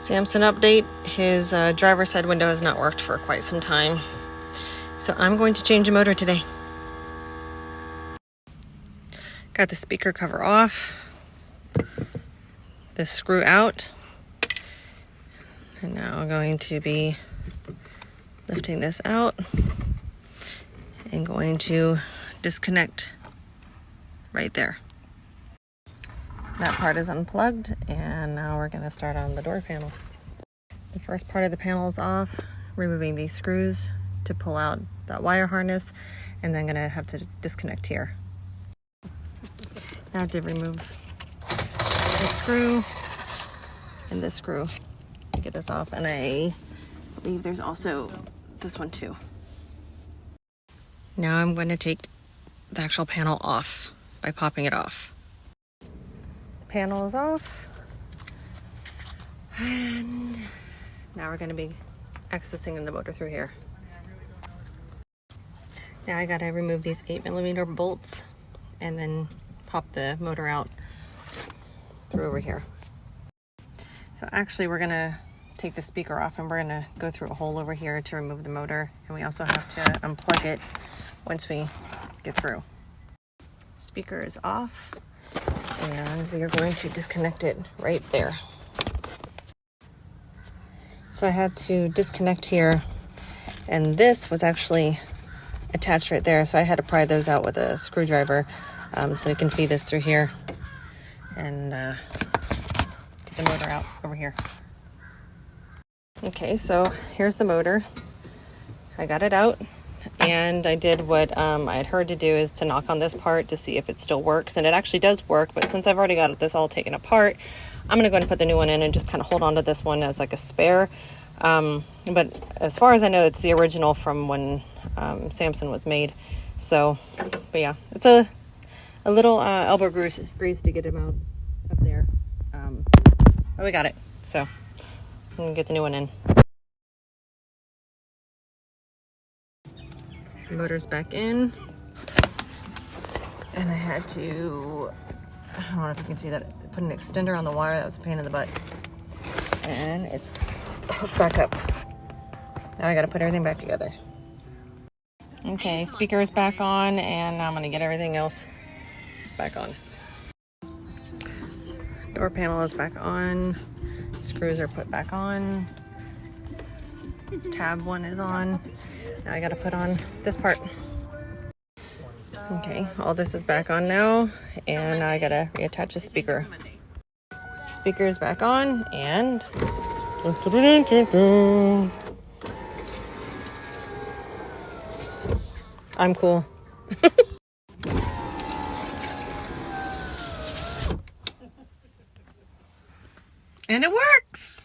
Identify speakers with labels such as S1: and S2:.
S1: Samson update. His driver's side window has not worked for quite some time. So I'm going to change the motor today. Got the speaker cover off. This screw out. And now I'm going to be lifting this out and going to disconnect right there. That part is unplugged, and now we're going to start on the door panel. The first part of the panel is off, removing these screws to pull out that wire harness, and then going to have to disconnect here. Now I have to remove this screw and this screw to get this off, and I believe there's also this one too. Now I'm going to take the actual panel off by popping it off. Panel is off, and now we're going to be accessing the motor through here. Now I got to remove these 8mm bolts and then pop the motor out through over here. So actually we're going to take the speaker off, and we're going to go through a hole over here to remove the motor, and we also have to unplug it once we get through. Speaker is off, and we are going to disconnect it right there. So I had to disconnect here, and this was actually attached right there, so I had to pry those out with a screwdriver so we can feed this through here and get the motor out over here. Okay, so here's the motor. I got it out, and I did what I had heard to do, is to knock on this part to see if it still works, and it actually does work. But since I've already got this all taken apart, I'm gonna go ahead and put the new one in and just kind of hold on to this one as like a spare. But as far as I know, it's the original from when Samson was made. So, but yeah, it's a little elbow grease to get him out up there. But we got it, so I'm gonna get the new one in. Motor's back in, and I had to, I don't know if you can see that, put an extender on the wire. That was a pain in the butt, and it's hooked back up. Now I got to put everything back together. Okay, speaker is back on, and I'm gonna get everything else back on. Door panel is back on. Screws are put back on. This tab one is on. Now I gotta put on this part. Okay, all this is back on now, and now I gotta reattach the speaker. Speaker is back on, and I'm cool. And it works!